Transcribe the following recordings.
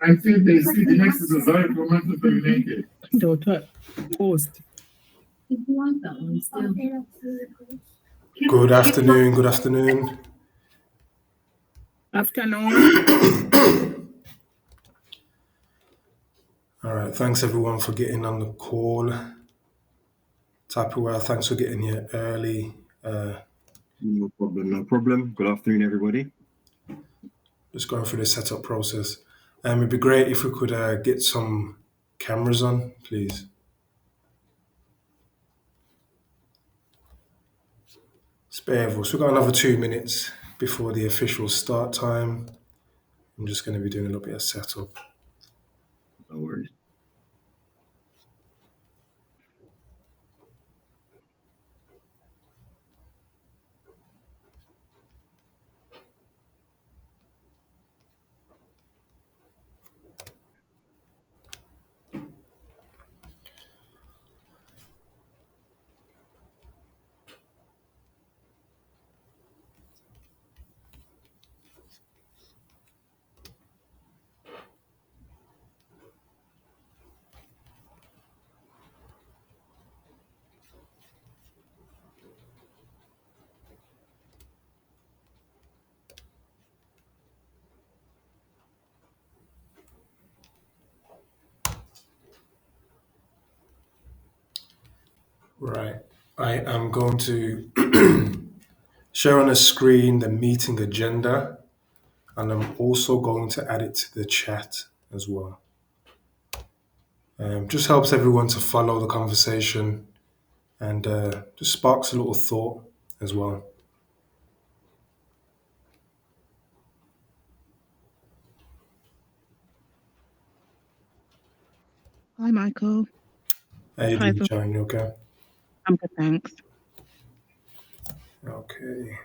I think they see the next is a Zara for Manchester United. Daughter, post. If you want that one still. Good afternoon, good afternoon. Afternoon. All right, thanks everyone for getting on the call. Tapua, thanks for getting here early. No problem, no problem. Good afternoon, everybody. Just going through the setup process. It'd be great if we could get some cameras on, please. Spare of us. We've got another 2 minutes before the official start time. I'm just going to be doing a little bit of setup. No worries. Right. I am going to share on the screen the meeting agenda, and I'm also going to add it to the chat as well. Just helps everyone to follow the conversation and just sparks a little thought as well. Hi, Michael. How you Hi, doing, Sharon? You okay? I'm good, thanks. Okay.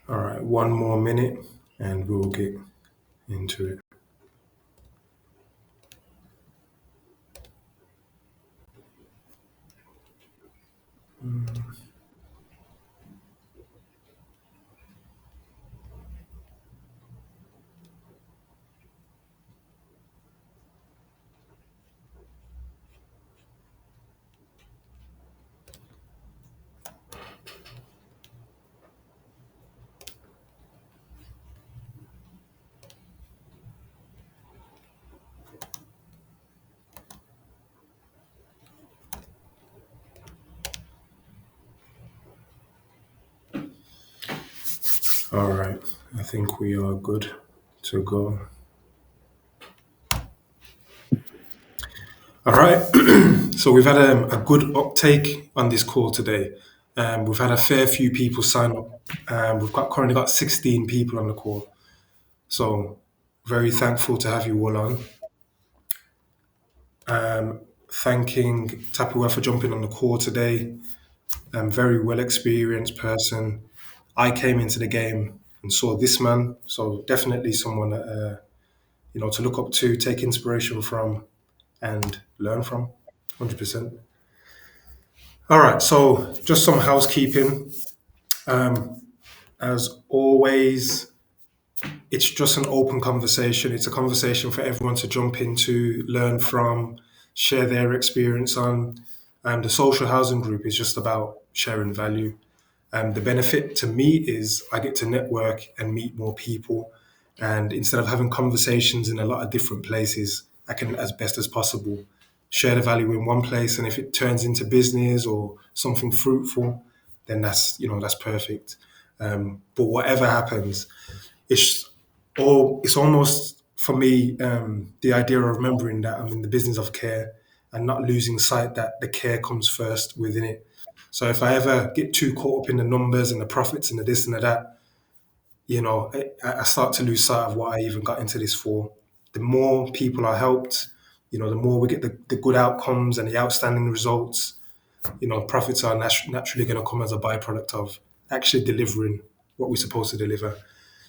All right, one more minute and we'll get into it. All right, I think we are good to go. All right, so we've had a good uptake on this call today. We've had a fair few people sign up. We've currently got 16 people on the call. So very thankful to have you all on. Thanking Tapua for jumping on the call today. Very well experienced person. I came into the game and saw this man, so definitely someone that to look up to, take inspiration from, and learn from. 100%. All right, so just some housekeeping. As always, it's just an open conversation. It's a conversation for everyone to jump into, learn from, share their experience on. The social housing group is just about sharing value. The benefit to me is I get to network and meet more people. And instead of having conversations in a lot of different places, I can, as best as possible, share the value in one place. And if it turns into business or something fruitful, then that's perfect. But whatever happens, it's it's almost for me the idea of remembering that I'm in the business of care and not losing sight that the care comes first within it. So if I ever get too caught up in the numbers and the profits and the this and the that, I start to lose sight of what I even got into this for. The more people are helped, the more we get the good outcomes and the outstanding results. Profits are naturally going to come as a byproduct of actually delivering what we're supposed to deliver.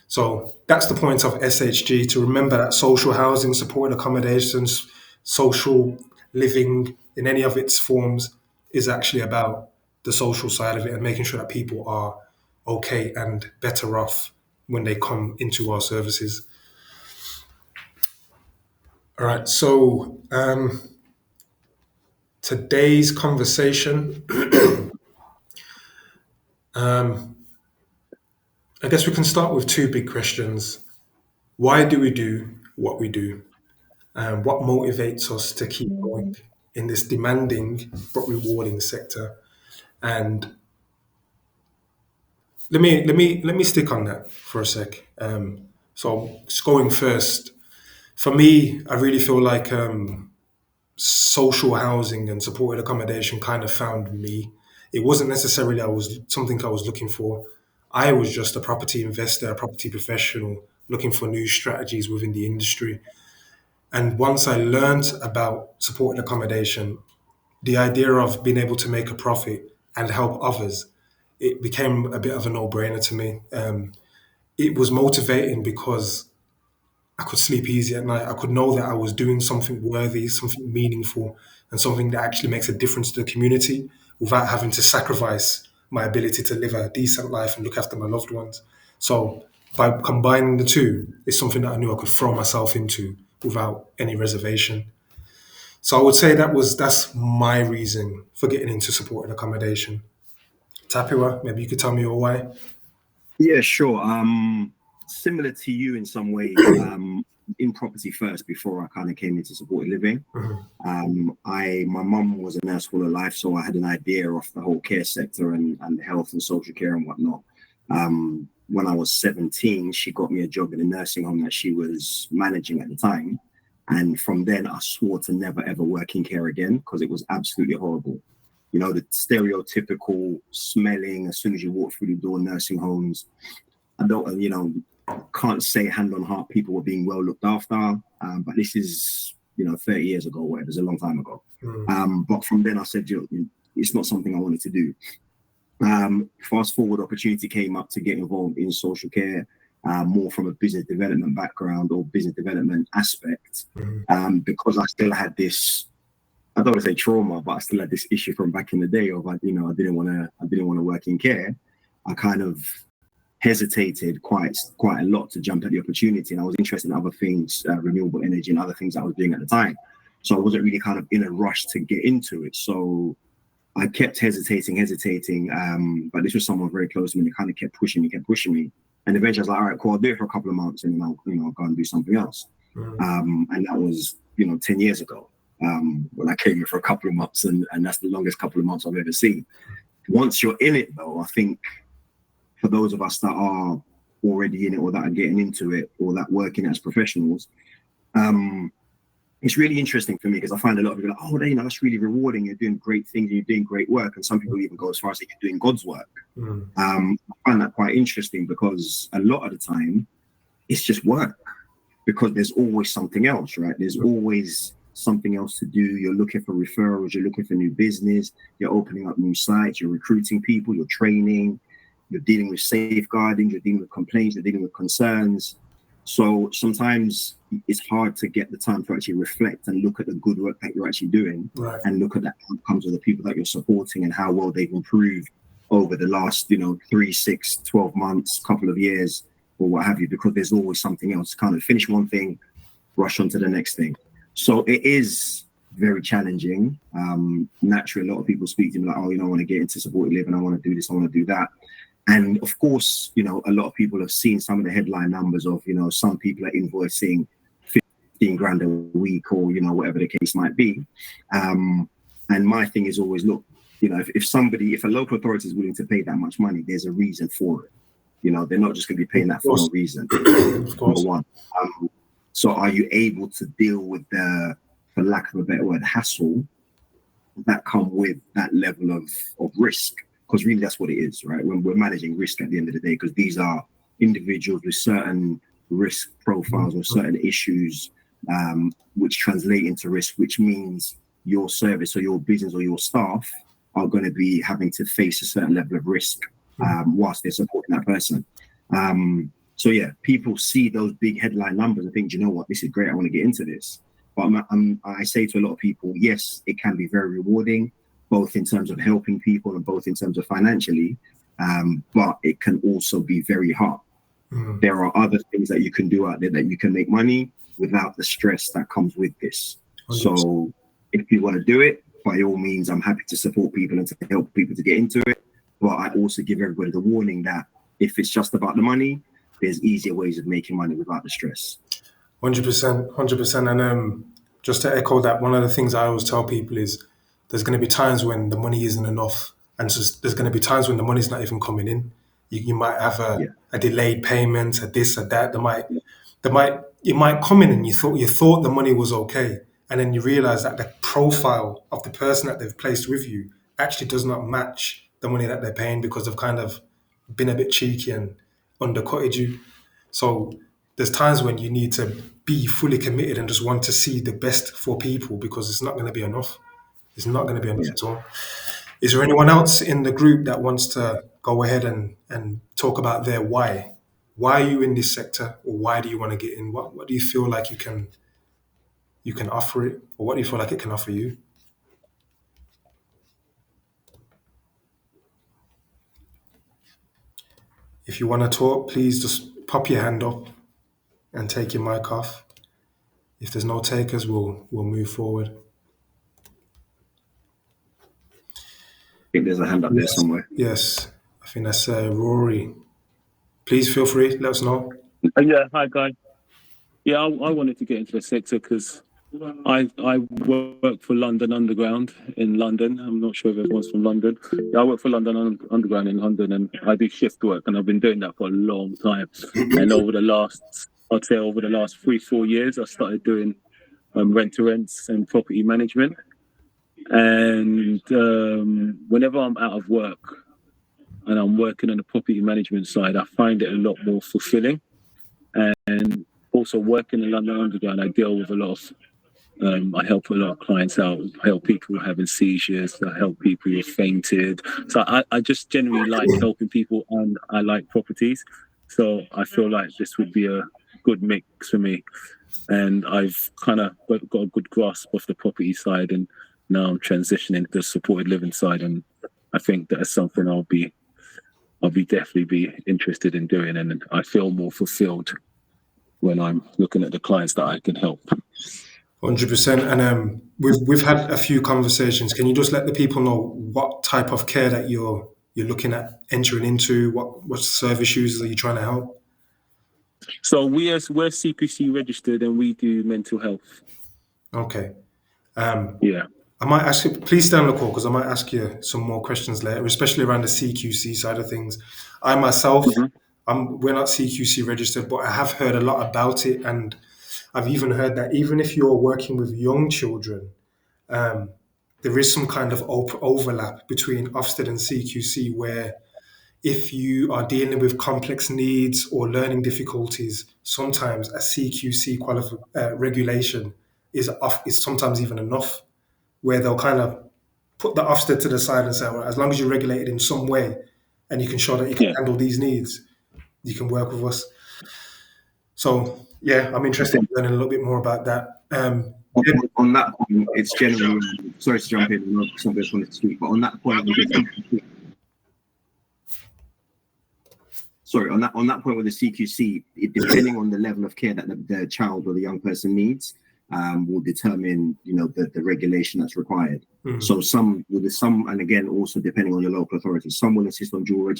So that's the point of SHG, to remember that social housing, supported accommodations, social living in any of its forms is actually about the social side of it and making sure that people are okay and better off when they come into our services. All right, so today's conversation, I guess we can start with two big questions. Why do we do what we do? And what motivates us to keep going in this demanding but rewarding sector? And let me stick on that for a sec. So just going first, for me, I really feel like social housing and supported accommodation kind of found me. It wasn't necessarily something I was looking for. I was just a property investor, a property professional looking for new strategies within the industry. And once I learned about supported accommodation, the idea of being able to make a profit and help others, it became a bit of a no-brainer to me. It was motivating because I could sleep easy at night. I could know that I was doing something worthy, something meaningful, and something that actually makes a difference to the community without having to sacrifice my ability to live a decent life and look after my loved ones. So by combining the two, it's something that I knew I could throw myself into without any reservation. So I would say that's my reason for getting into supported accommodation. Tapua, maybe you could tell me your why. Yeah, sure. Similar to you in some way. In property first before I kind of came into supported living. My mum was a nurse all her life, so I had an idea of the whole care sector and health and social care and whatnot. When I was 17, she got me a job in a nursing home that she was managing at the time. And from then I swore to never ever work in care again because it was absolutely horrible. You know, the stereotypical smelling as soon as you walk through the door, nursing homes. I don't, can't say hand on heart people were being well looked after, but this is 30 years ago, whatever. It's a long time ago. But from then I said, it's not something I wanted to do. Fast forward, opportunity came up to get involved in social care, more from a business development background or business development aspect, because I still had this, I don't want to say trauma, but I still had this issue from back in the day of, I didn't want to work in care. I kind of hesitated quite a lot to jump at the opportunity, and I was interested in other things, renewable energy and other things that I was doing at the time. So I wasn't really kind of in a rush to get into it. So I kept hesitating, but this was someone very close to me. They kind of kept pushing me, and eventually I was like, all right, cool, I'll do it for a couple of months, and then I'll go and do something else. And that was 10 years ago. When I came here for a couple of months, and that's the longest couple of months I've ever seen. Once you're in it, though, I think for those of us that are already in it or that are getting into it or that working as professionals, it's really interesting for me because I find a lot of people like, oh, that's really rewarding. You're doing great things. You're doing great work. And some people even go as far as saying you're doing God's work. I find that quite interesting because a lot of the time it's just work because there's always something else, right? There's always something else to do. You're looking for referrals. You're looking for new business. You're opening up new sites. You're recruiting people. You're training. You're dealing with safeguarding. You're dealing with complaints. You're dealing with concerns. So sometimes it's hard to get the time to actually reflect and look at the good work that you're actually doing, Right. and look at the outcomes of the people that you're supporting and how well they've improved over the last, 3, 6, 12 months, couple of years, or what have you, because there's always something else. Kind of finish one thing, rush on to the next thing. So it is very challenging. Naturally, a lot of people speak to me like, oh, I want to get into supported living. I want to do this. I want to do that. And of course, a lot of people have seen some of the headline numbers of, some people are invoicing 15 grand a week or, whatever the case might be. And my thing is always, look, if a local authority is willing to pay that much money, there's a reason for it. They're not just going to be paying that for no reason. Of course. Number one. So are you able to deal with the, for lack of a better word, hassle that come with that level of risk? Because really that's what it is, right? When we're managing risk at the end of the day, because these are individuals with certain risk profiles or certain issues, which translate into risk, which means your service or your business or your staff are going to be having to face a certain level of risk whilst they're supporting that person. So yeah, people see those big headline numbers and think, you know what, this is great, I want to get into this. But I say to a lot of people, yes, it can be very rewarding. both in terms of helping people and both in terms of financially. But it can also be very hard. There are other things that you can do out there that you can make money without the stress that comes with this. 100%. So if you want to do it, by all means, I'm happy to support people and to help people to get into it. But I also give everybody the warning that if it's just about the money, there's easier ways of making money without the stress. 100%, 100%. And just to echo that, one of the things I always tell people is there's going to be times when the money isn't enough, and there's going to be times when the money's not even coming in. You might have a delayed payment, a this, a that. It might come in, and you thought the money was okay, and then you realize that the profile of the person that they've placed with you actually does not match the money that they're paying because they've kind of been a bit cheeky and undercutted you. So there's times when you need to be fully committed and just want to see the best for people because it's not going to be enough. It's not going to be enough at all. Is there anyone else in the group that wants to go ahead and talk about their why? Why are you in this sector, or why do you want to get in? What do you feel like you can offer it, or what do you feel like it can offer you? If you want to talk, please just pop your hand up and take your mic off. If there's no takers, we'll move forward. I think there's a hand up there somewhere. Yes, I think that's Rory. Please feel free, let us know. Yeah, hi guys. Yeah, I wanted to get into the sector because I work for London Underground in London. I'm not sure if everyone's from London. Yeah, I work for London Underground in London, and I do shift work, and I've been doing that for a long time. And over the last 3-4 years, I started doing rent-to-rents and property management. And whenever I'm out of work and I'm working on the property management side, I find it a lot more fulfilling. And also working in London Underground, I deal with a lot of, I help a lot of clients out, help people having seizures, I help people who have fainted. So I just generally like helping people, and I like properties. So I feel like this would be a good mix for me. And I've kind of got a good grasp of the property side, and now I'm transitioning to the supported living side. And I think that's something I'll be definitely be interested in doing. And I feel more fulfilled when I'm looking at the clients that I can help. 100%. And we've had a few conversations. Can you just let the people know what type of care that you're looking at entering into? What service users are you trying to help? So we're CQC registered, and we do mental health. Okay. Yeah. I might ask you, please stay on the call because I might ask you some more questions later, especially around the CQC side of things. I myself, we're not CQC registered, but I have heard a lot about it, and I've even heard that even if you're working with young children, there is some kind of overlap between Ofsted and CQC, where if you are dealing with complex needs or learning difficulties, sometimes a CQC regulation is sometimes even enough, where they'll kind of put the Ofsted to the side and say, well, as long as you're regulated in some way and you can show that you can handle these needs, you can work with us. So, yeah, I'm interested in learning a little bit more about that. On that point, it's generally, sorry to jump in, I know somebody else wanted to speak, but on that point, on that point with the CQC, depending on the level of care that the child or the young person needs, will determine, the regulation that's required. So some, and again, also depending on your local authority, some will insist on dual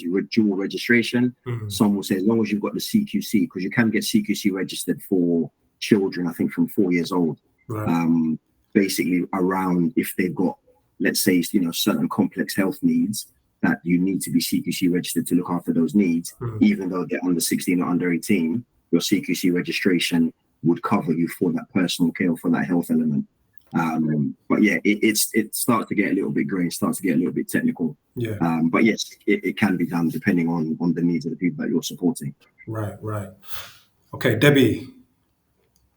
registration. Some will say, as long as you've got the CQC, because you can get CQC registered for children, I think from 4 years old. Right. Basically around if they've got, let's say, certain complex health needs, that you need to be CQC registered to look after those needs, even though they're under 16 or under 18, your CQC registration would cover you for that personal care, for that health element. But yeah, it starts to get a little bit grey, starts to get a little bit technical. Yeah. But yes, it can be done depending on the needs of the people that you're supporting. Right. Okay, Debbie,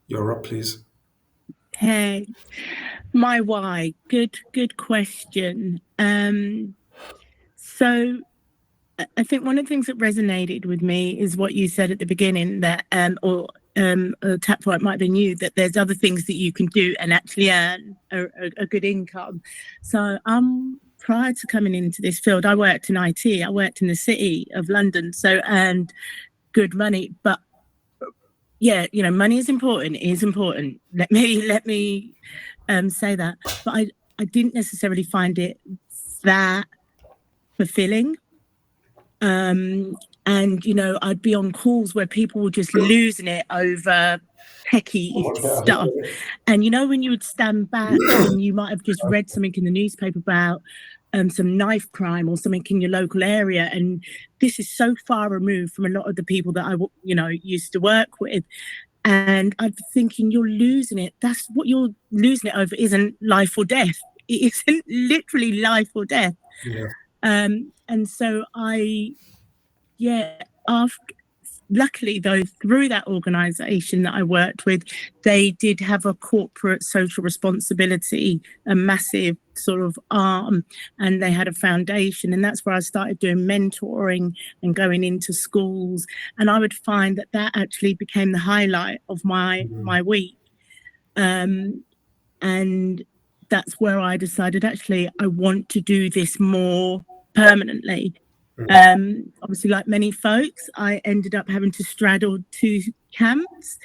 you're up, please. Hey, my why. Good question. So I think one of the things that resonated with me is what you said at the beginning, that Tapwhite might have been you, that there's other things that you can do and actually earn a good income. So I'm prior to coming into this field, I worked in IT. I worked in the city of London, so earned good money. But yeah, money is important. It is important. Let me say that. But I didn't necessarily find it that fulfilling. And I'd be on calls where people were just losing it over techie stuff. And when you would stand back and you might have just read something in the newspaper about some knife crime or something in your local area, and this is so far removed from a lot of the people that I used to work with. And I'm thinking, you're losing it. That's what you're losing it over, isn't life or death. It isn't literally life or death. Yeah. And so luckily though, through that organisation that I worked with, they did have a corporate social responsibility, a massive sort of arm, and they had a foundation, and that's where I started doing mentoring and going into schools. And I would find that actually became the highlight of my week. And that's where I decided, actually, I want to do this more permanently. Obviously, like many folks, I ended up having to straddle two camps,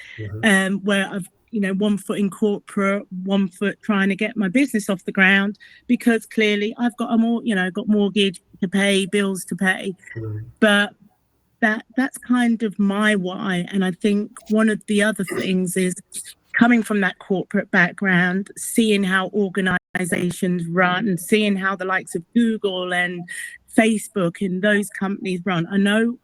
where I've, one foot in corporate, one foot trying to get my business off the ground, because clearly I've got got mortgage to pay, bills to pay. But that's kind of my why. And I think one of the other things is coming from that corporate background, seeing how organizations run, seeing how the likes of Google and Facebook and those companies run. I know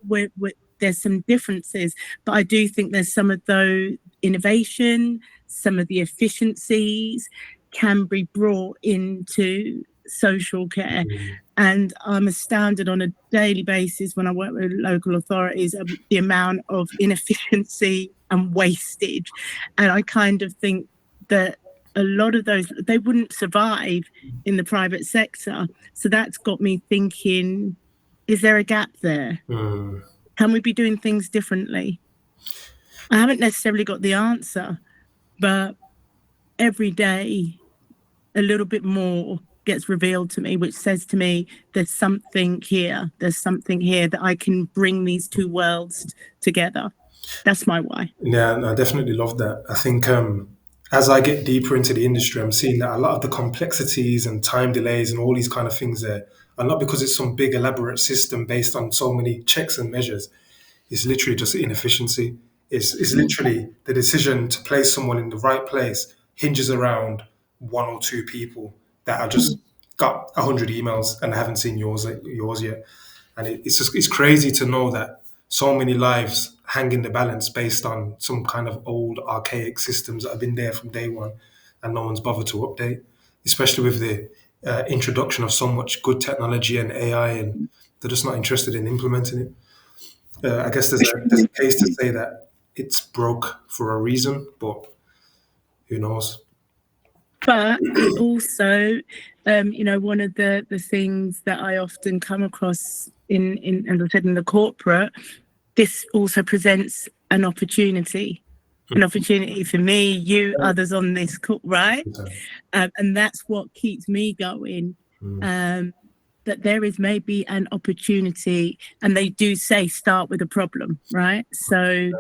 there's some differences, but I do think there's some of those innovation, some of the efficiencies can be brought into social care. And I'm astounded on a daily basis when I work with local authorities of the amount of inefficiency and wastage. And I kind of think that a lot of those, they wouldn't survive in the private sector. So that's got me thinking, is there a gap there? Can we be doing things differently? I haven't necessarily got the answer, but every day a little bit more gets revealed to me, which says to me, there's something here that I can bring these two worlds together. That's my why. Yeah, I definitely love that. I think as I get deeper into the industry, I'm seeing that a lot of the complexities and time delays and all these kind of things there are not because it's some big elaborate system based on so many checks and measures. It's literally just inefficiency. It's literally the decision to place someone in the right place hinges around one or two people that are just got 100 emails and I haven't seen yours yet. And it's crazy to know that so many lives hang in the balance based on some kind of old archaic systems that have been there from day one and no one's bothered to update, especially with the introduction of so much good technology and AI, and they're just not interested in implementing it. I guess there's a case to say that it's broke for a reason, but who knows? But it also, one of the things that I often come across in as I said, in the corporate, this also presents an opportunity for me, you, others on this call, right? And that's what keeps me going. That there is maybe an opportunity, and they do say start with a problem, right? So,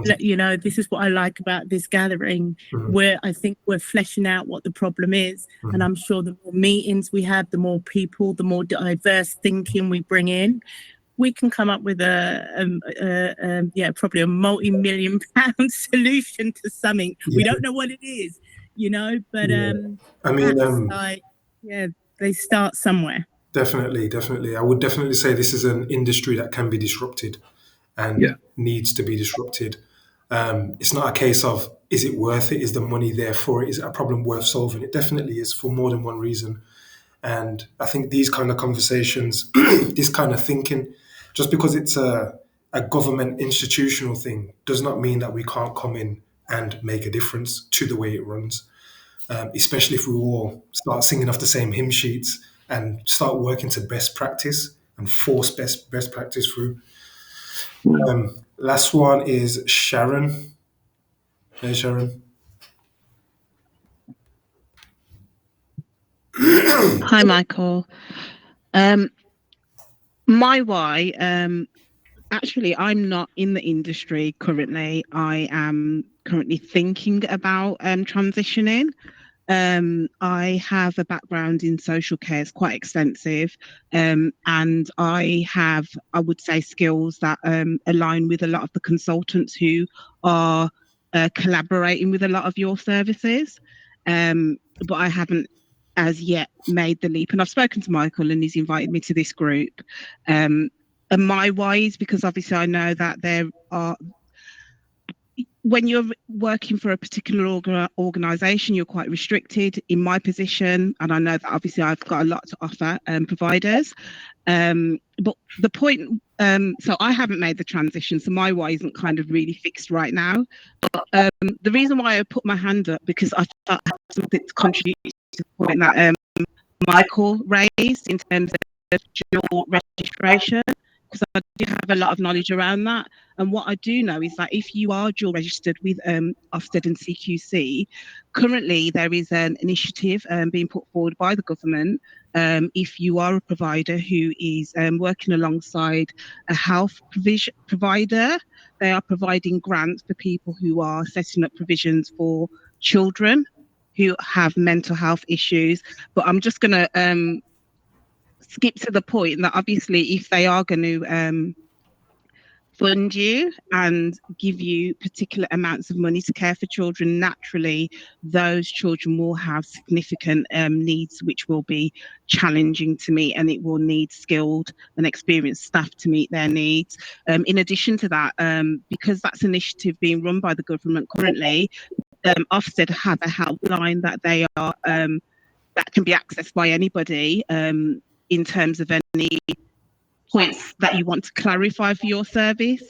this is what I like about this gathering, where I think we're fleshing out what the problem is. And I'm sure the more meetings we have, the more people, the more diverse thinking we bring in, we can come up with probably a multi-million pound solution to something. We don't know what it is, but I mean, they start somewhere. Definitely. I would definitely say this is an industry that can be disrupted and needs to be disrupted. It's not a case of, is it worth it? Is the money there for it? Is it a problem worth solving? It definitely is, for more than one reason. And I think these kind of conversations, this kind of thinking, just because it's a government institutional thing, does not mean that we can't come in and make a difference to the way it runs. Especially if we all start singing off the same hymn sheets and start working to best practice and force best practice through. Last one is Sharon. Hey, Sharon. Hi, Michael. My why, actually, I'm not in the industry currently. I am currently thinking about transitioning. I have a background in social care, it's quite extensive, and I would say, skills that align with a lot of the consultants who are collaborating with a lot of your services. But I haven't as yet made the leap, and I've spoken to Michael, and he's invited me to this group. And my why is because obviously I know that there are, when you're working for a particular organisation, you're quite restricted. In my position, and I know that obviously I've got a lot to offer providers. But the point, so I haven't made the transition, so my why isn't kind of really fixed right now. But the reason why I put my hand up, because I thought I had something to contribute to the point that Michael raised in terms of dual registration, because I do have a lot of knowledge around that. And what I do know is that if you are dual registered with Ofsted and CQC, currently there is an initiative being put forward by the government. If you are a provider who is working alongside a health provider, they are providing grants for people who are setting up provisions for children who have mental health issues. But I'm just going to skip to the point that obviously if they are going to fund you and give you particular amounts of money to care for children, naturally those children will have significant needs which will be challenging to meet, and it will need skilled and experienced staff to meet their needs. In addition to that, because that's an initiative being run by the government currently, Ofsted have a helpline that they are that can be accessed by anybody in terms of any points that you want to clarify for your service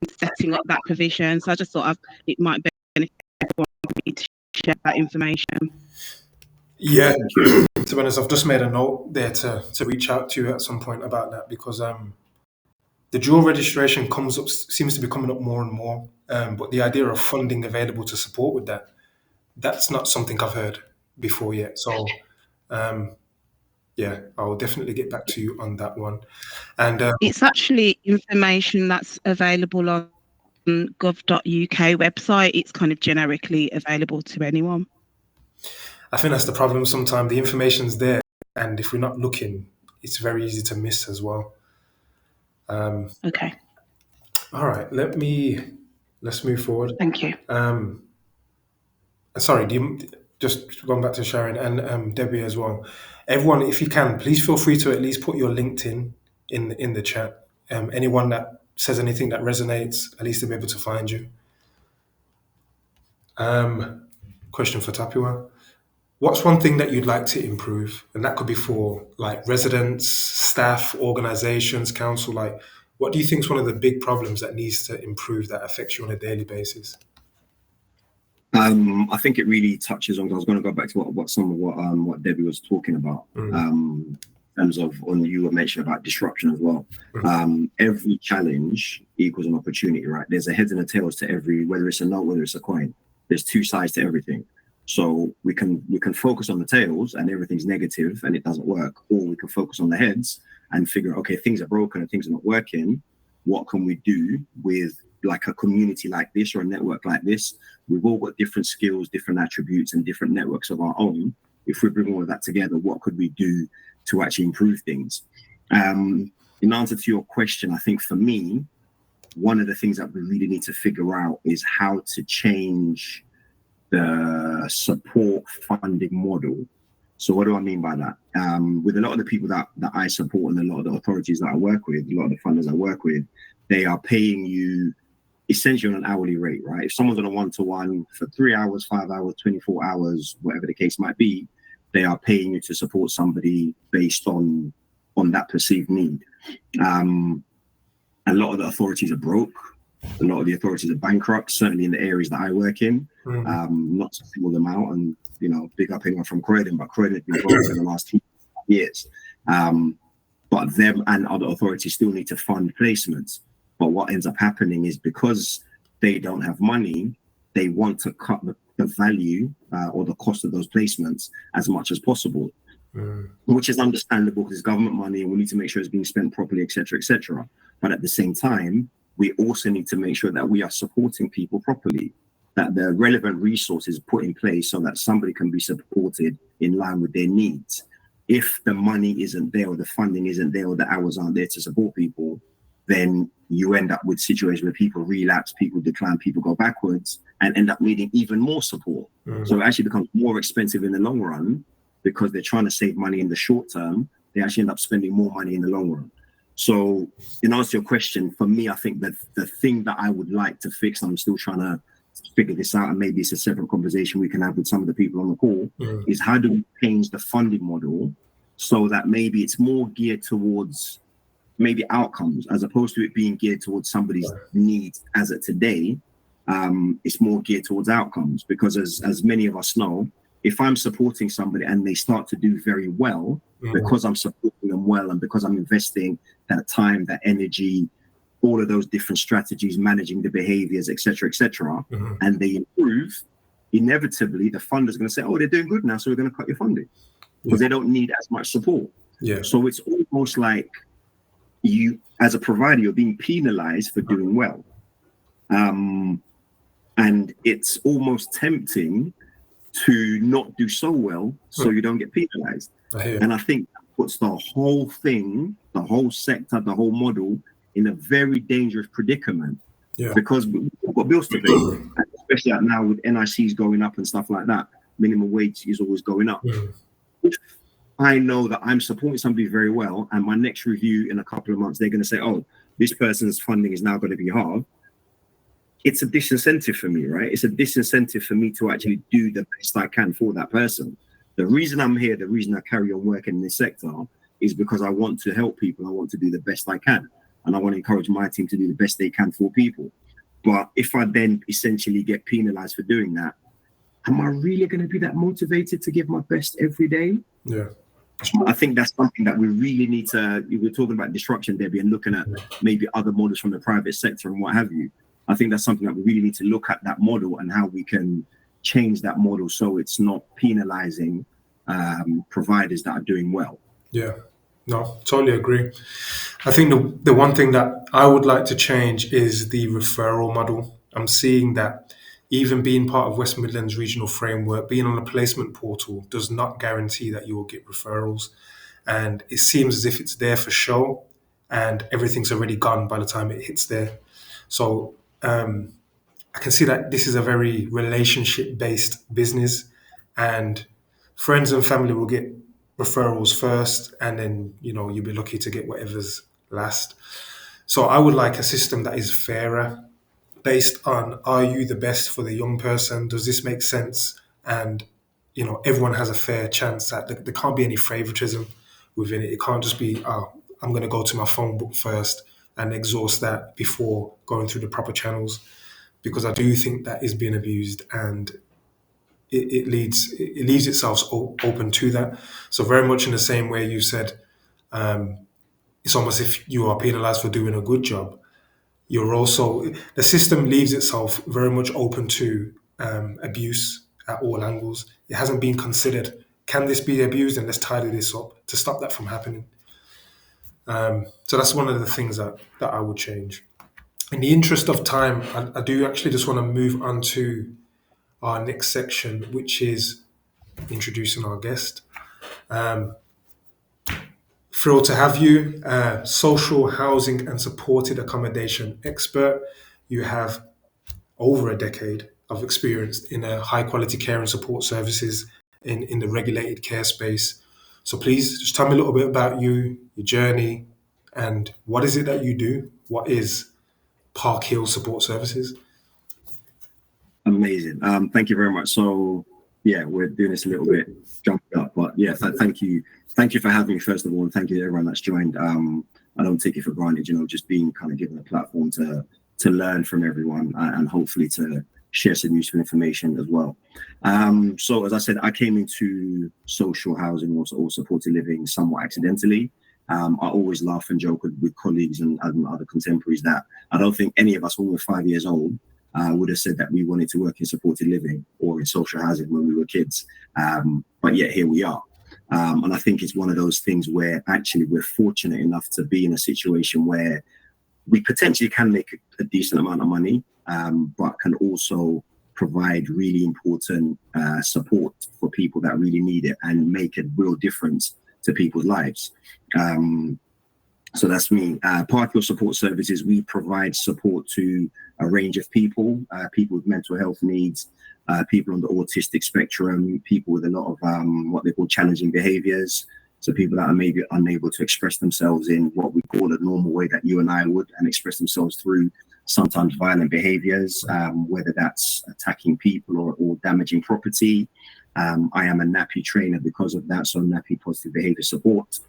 in setting up that provision. So I just thought it might benefit everyone for me to share that information. Yeah, to be honest, I've just made a note there to reach out to you at some point about that, because the dual registration seems to be coming up more and more. But the idea of funding available to support with that's not something I've heard before yet. So yeah, I'll definitely get back to you on that one. And it's actually information that's available on gov.uk website. It's kind of generically available to anyone. I think that's the problem sometimes. The information's there, and if we're not looking, it's very easy to miss as well. Okay. All right, let's move forward. Thank you. Sorry, just going back to Sharon and Debbie as well. Everyone, if you can, please feel free to at least put your LinkedIn in the chat. Anyone that says anything that resonates, at least they'll be able to find you. Question for Tapua. What's one thing that you'd like to improve? And that could be for like residents, staff, organizations, council. Like, what do you think is one of the big problems that needs to improve that affects you on a daily basis? I think it really touches on. I was going to go back to what Debbie was talking about. In terms of, you were mentioning about disruption as well. Every challenge equals an opportunity, right? There's a heads and a tails to every, whether it's a note, whether it's a coin. There's two sides to everything. So we can focus on the tails and everything's negative and it doesn't work, or we can focus on the heads and figure, okay, things are broken and things are not working. What can we do with like a community like this or a network like this? We've all got different skills, different attributes, and different networks of our own. If we bring all of that together, what could we do to actually improve things? In answer to your question, I think for me, one of the things that we really need to figure out is how to change the support funding model. So what do I mean by that? With a lot of the people that I support and a lot of the authorities that I work with, a lot of the funders I work with, they are paying you essentially on an hourly rate, right? If someone's on a one-to-one for 3 hours, 5 hours, 24 hours, whatever the case might be, they are paying you to support somebody based on that perceived need. A lot of the authorities are broke. A lot of the authorities are bankrupt, certainly in the areas that I work in. Not to single them out and, big up anyone from Croydon, but Croydon has been broke for the last 2 years. But them and other authorities still need to fund placements. But what ends up happening is because they don't have money, they want to cut the value or the cost of those placements as much as possible. which is understandable because it's government money and we need to make sure it's being spent properly, etc., etc. But at the same time, we also need to make sure that we are supporting people properly, that the relevant resources are put in place so that somebody can be supported in line with their needs. If the money isn't there or the funding isn't there or the hours aren't there to support people, then you end up with situations where people relapse, people decline, people go backwards and end up needing even more support. So it actually becomes more expensive in the long run because they're trying to save money in the short term. They actually end up spending more money in the long run. So in answer to your question, for me, I think that the thing that I would like to fix, I'm still trying to figure this out, and maybe it's a separate conversation we can have with some of the people on the call, is how do we change the funding model so that maybe it's more geared towards maybe outcomes as opposed to it being geared towards somebody's needs as of today. It's more geared towards outcomes because as many of us know, if I'm supporting somebody and they start to do very well because I'm supporting them well and because I'm investing that time, that energy, all of those different strategies, managing the behaviors, etc., and they improve, inevitably the funder's going to say, oh, they're doing good now, so we're going to cut your funding because they don't need as much support. So it's almost like you, as a provider, you're being penalized for doing well. And it's almost tempting to not do so well so you don't get penalized. And I think that puts the whole thing, the whole sector, the whole model in a very dangerous predicament because we've got bills to pay, and especially now with NICs going up and stuff like that. Minimum wage is always going up. If I know that I'm supporting somebody very well and my next review in a couple of months, they're going to say, oh, this person's funding is now going to be hard. It's a disincentive for me, right? It's a disincentive for me to actually do the best I can for that person. The reason I'm here, the reason I carry on working in this sector is because I want to help people. I want to do the best I can. And I want to encourage my team to do the best they can for people. But if I then essentially get penalized for doing that, am I really going to be that motivated to give my best every day? I think that's something that we really need to, we're talking about disruption, Debbie, and looking at maybe other models from the private sector and what have you. I think that's something that we really need to look at, that model and how we can change that model so it's not penalizing providers that are doing well. No, totally agree. I think the one thing that I would like to change is the referral model. I'm seeing that even being part of West Midlands Regional Framework, being on a placement portal does not guarantee that you will get referrals. And it seems as if it's there for show and everything's already gone by the time it hits there. So I can see that this is a very relationship-based business, and friends and family will get referrals first, and then you'll be lucky to get whatever's last. So I would like a system that is fairer, based on, are you the best for the young person? Does this make sense? And everyone has a fair chance. That there can't be any favoritism within it. It can't just be, oh, I'm going to go to my phone book first and exhaust that before going through the proper channels, because I do think that is being abused, and it leaves itself open to that. So very much in the same way you said, it's almost if you are penalized for doing a good job. The system leaves itself very much open to abuse at all angles. It hasn't been considered, can this be abused, and let's tidy this up to stop that from happening. So that's one of the things that I would change. In the interest of time, I do actually just want to move on to our next section, which is introducing our guest. Thrilled to have you, social housing and supported accommodation expert. You have over a decade of experience in high quality care and support services in the regulated care space. So please just tell me a little bit about you, your journey, and what is it that you do? What is Park Hill Support Services? Amazing. Thank you very much. So yeah, we're doing this a little bit jumped up, but yeah, thank you for having me first of all, and thank you to everyone that's joined. I don't take it for granted, just being kind of given a platform to learn from everyone and hopefully to share some useful information as well. So as I said, I came into social housing or supported living somewhat accidentally. I always laugh and joke with colleagues and other contemporaries that I don't think any of us, when we were 5 years old, would have said that we wanted to work in supported living or in social housing when we were kids. But yet here we are. And I think it's one of those things where actually we're fortunate enough to be in a situation where we potentially can make a decent amount of money, but can also provide really important support for people that really need it and make a real difference to people's lives. So that's me. Parkhill Support Services, we provide support to a range of people, people with mental health needs, people on the autistic spectrum, people with a lot of what they call challenging behaviors. So people that are maybe unable to express themselves in what we call a normal way that you and I would, and express themselves through sometimes violent behaviors, whether that's attacking people or damaging property. I am a NAPI trainer because of that, so NAPI Positive Behavior Support,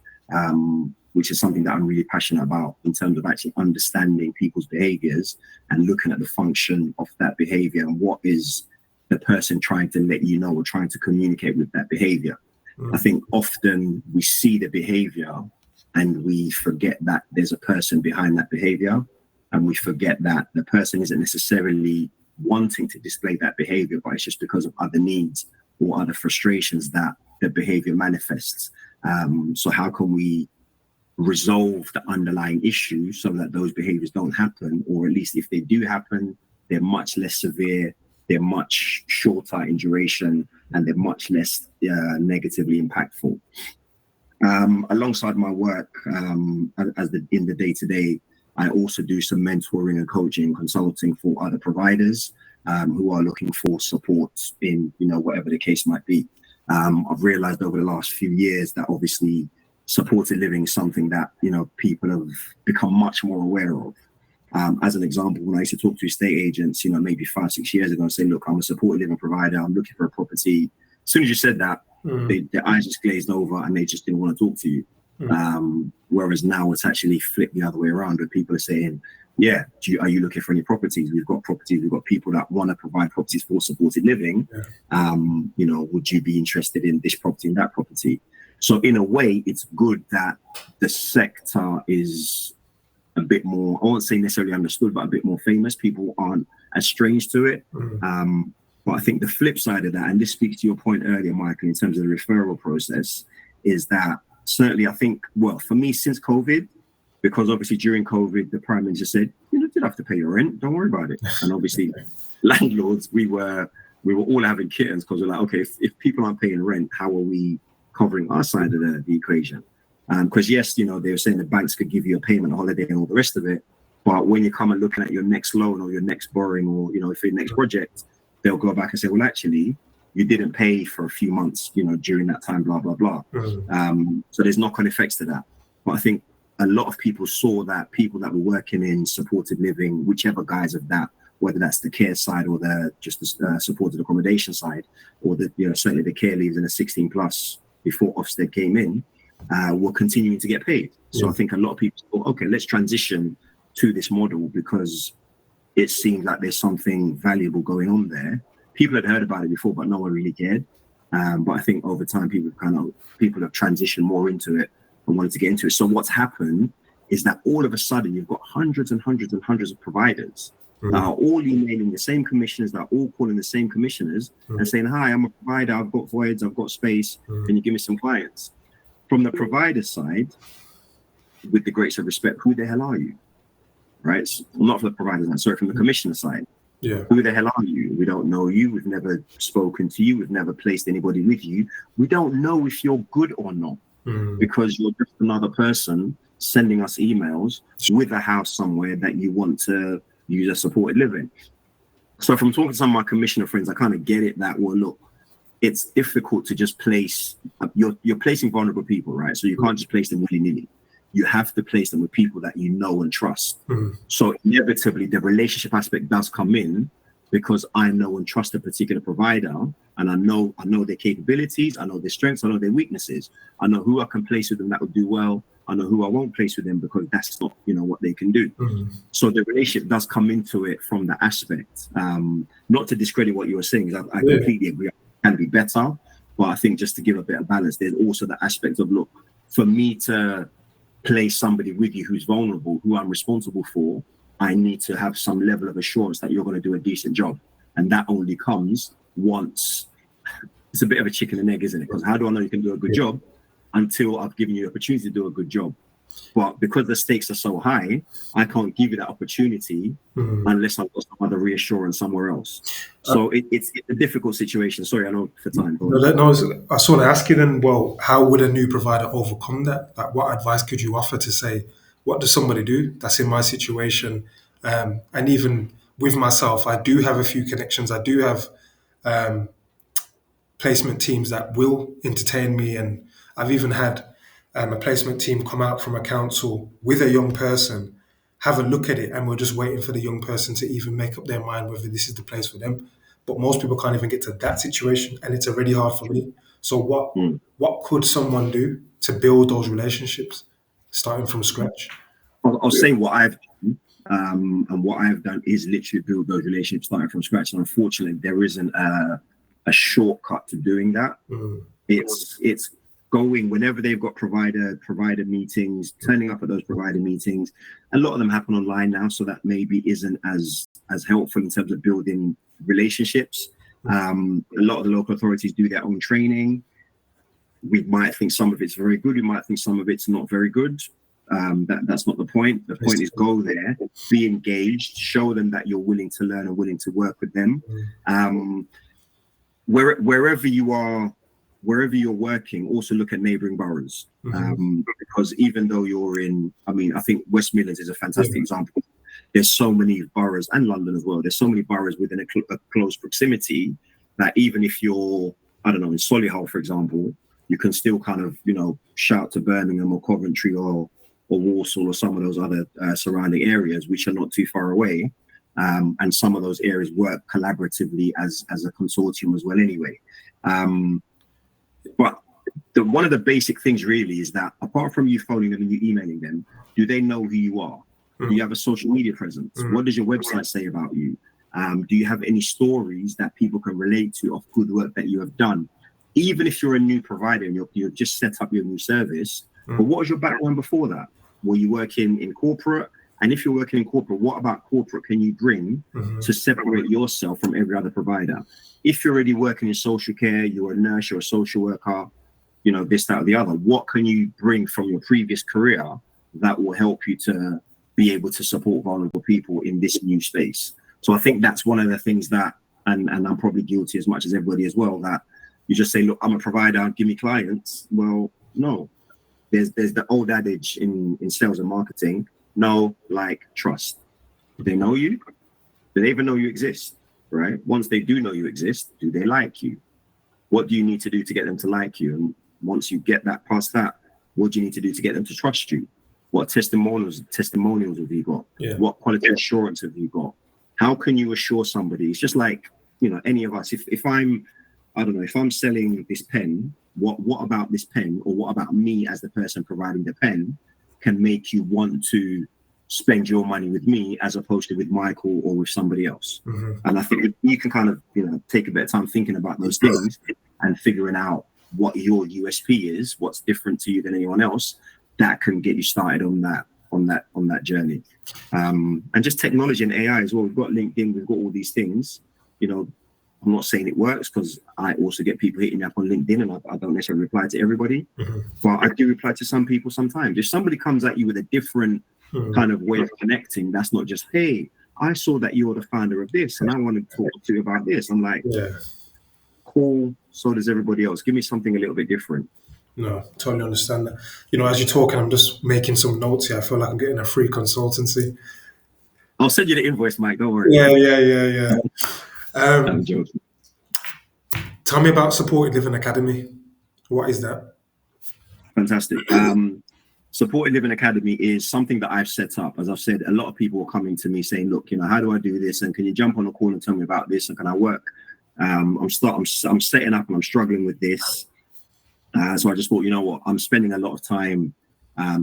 which is something that I'm really passionate about in terms of actually understanding people's behaviors and looking at the function of that behavior and what is the person trying to let you know or trying to communicate with that behavior. I think often we see the behavior and we forget that there's a person behind that behavior, and we forget that the person isn't necessarily wanting to display that behavior, but it's just because of other needs or other frustrations that the behavior manifests. So how can we resolve the underlying issue so that those behaviors don't happen, or at least if they do happen, they're much less severe, they're much shorter in duration, and they're much less negatively impactful. Alongside my work in the day-to-day, I also do some mentoring and coaching and consulting for other providers who are looking for support in, whatever the case might be. I've realized over the last few years that obviously supported living is something that, people have become much more aware of. As an example, when I used to talk to estate agents, maybe 5-6 years ago and say, look, I'm a supported living provider, I'm looking for a property. As soon as you said that, their eyes just glazed over and they just didn't want to talk to you. Whereas now it's actually flipped the other way around, where people are saying, yeah, are you looking for any properties? We've got properties, we've got people that want to provide properties for supported living. Would you be interested in this property and that property? So in a way, it's good that the sector is a bit more, I won't say necessarily understood, but a bit more famous. People aren't as strange to it. But I think the flip side of that, and this speaks to your point earlier, Michael, in terms of the referral process, is that certainly I think, well, for me since COVID, because obviously during COVID, the Prime Minister said, you did have to pay your rent, don't worry about it. And obviously landlords, we were all having kittens because we're like, okay, if people aren't paying rent, how are we covering our side of the equation? Because yes, they were saying the banks could give you a payment holiday and all the rest of it. But when you come and looking at your next loan or your next borrowing or, for your next project, they'll go back and say, well, actually, you didn't pay for a few months, during that time, blah, blah, blah. So there's knock-on effects to that. But I think a lot of people saw that people that were working in supported living, whichever guise of that, whether that's the care side or the supported accommodation side, or the certainly the care leaves in the 16 plus before Ofsted came in, were continuing to get paid. So I think a lot of people thought, okay, let's transition to this model because it seems like there's something valuable going on there. People had heard about it before, but no one really cared. But I think over time, people have transitioned more into it and wanted to get into it. So what's happened is that all of a sudden you've got hundreds and hundreds and hundreds of providers that are all emailing the same commissioners, that are all calling the same commissioners and saying, hi, I'm a provider, I've got voids, I've got space, can you give me some clients? From the provider side, with the greatest of respect, who the hell are you? Right? Not from the provider side, sorry, from the commissioner side. Who the hell are you? We don't know you. We've never spoken to you. We've never placed anybody with you. We don't know if you're good or not because you're just another person sending us emails with a house somewhere that you want to use as supported living. So from talking to some of my commissioner friends, I kind of get it that, well, look, it's difficult to just place, you're placing vulnerable people, right? So you can't just place them willy-nilly. You have to place them with people that you know and trust. So inevitably, the relationship aspect does come in because I know and trust a particular provider, and I know their capabilities, I know their strengths, I know their weaknesses. I know who I can place with them that will do well. I know who I won't place with them because that's not, what they can do. So the relationship does come into it from that aspect. Not to discredit what you were saying, I completely agree. It can be better, but I think just to give a bit of balance, there's also the aspect of, look, for me to place somebody with you who's vulnerable, who I'm responsible for, I need to have some level of assurance that you're going to do a decent job. And that only comes once. It's a bit of a chicken and egg, isn't it? Because how do I know you can do a good job? until I've given you the opportunity to do a good job. But because the stakes are so high, I can't give you that opportunity unless I've got some other reassurance somewhere else. So it's a difficult situation. Sorry, I know for time. No, I sort of ask you then, well, how would a new provider overcome that? Like, what advice could you offer to say, what does somebody do that's in my situation? And even with myself, I do have a few connections. I do have placement teams that will entertain me. And I've even had a placement team come out from a council with a young person, have a look at it, and we're just waiting for the young person to even make up their mind whether this is the place for them. But most people can't even get to that situation, and it's already hard for me. So what could someone do to build those relationships, starting from scratch? I'll say what I've done, and what I've done is literally build those relationships starting from scratch. And unfortunately, there isn't a shortcut to doing that. It's going whenever they've got provider meetings, turning up at those provider meetings. A lot of them happen online now, so that maybe isn't as helpful in terms of building relationships. A lot of the local authorities do their own training. We might think some of it's very good, we might think some of it's not very good. That's not the point. The point is go there, be engaged, show them that you're willing to learn and willing to work with them. Wherever you're working, also look at neighbouring boroughs, because even though you're in, I think West Midlands is a fantastic example. There's so many boroughs, and London as well. There's so many boroughs within a close proximity that even if you're, I don't know, in Solihull, for example, you can still kind of, shout to Birmingham or Coventry or Walsall or some of those other surrounding areas, which are not too far away. And some of those areas work collaboratively as a consortium as well anyway. But one of the basic things really is that apart from you phoning them and you emailing them, do they know who you are? Do you have a social media presence? What does your website say about you? Do you have any stories that people can relate to of good work that you have done? Even if you're a new provider and you're just set up your new service, but what was your background before that? Were you working in corporate? And if you're working in corporate, what about corporate can you bring to separate yourself from every other provider? If you're already working in social care, you're a nurse, you're a social worker, this, that, or the other, what can you bring from your previous career that will help you to be able to support vulnerable people in this new space? So I think that's one of the things that, and I'm probably guilty as much as everybody as well, that you just say, look, I'm a provider, give me clients. Well, no. There's the old adage in sales and marketing, know, like, trust. Do they know you? Do they even know you exist, right? Once they do know you exist, do they like you? What do you need to do to get them to like you? And once you get that past that, what do you need to do to get them to trust you? What testimonials have you got? What quality assurance have you got? How can you assure somebody? It's just like, any of us, if I'm selling this pen, what about this pen, or what about me as the person providing the pen can make you want to spend your money with me as opposed to with Michael or with somebody else? And I think you can kind of, take a bit of time thinking about those things and figuring out what your USP is, what's different to you than anyone else, that can get you started on that journey. And just technology and AI as well. We've got LinkedIn, we've got all these things. I'm not saying it works, because I also get people hitting me up on LinkedIn, and I don't necessarily reply to everybody, but I do reply to some people sometimes. If somebody comes at you with a different kind of way of connecting, that's not just, hey, I saw that you're the founder of this and I want to talk to you about this. I'm like, cool, so does everybody else. Give me something a little bit different. No, totally understand that. As you're talking, I'm just making some notes here. I feel like I'm getting a free consultancy. I'll send you the invoice, Mike. Don't worry. Yeah. I'm joking. Tell me about Supported Living Academy. What is that? Fantastic. Supported Living Academy is something that I've set up. As I've said, a lot of people are coming to me saying, look, how do I do this? And can you jump on a call and tell me about this? And can I work? I'm setting up and I'm struggling with this. So I just thought, what? I'm spending a lot of time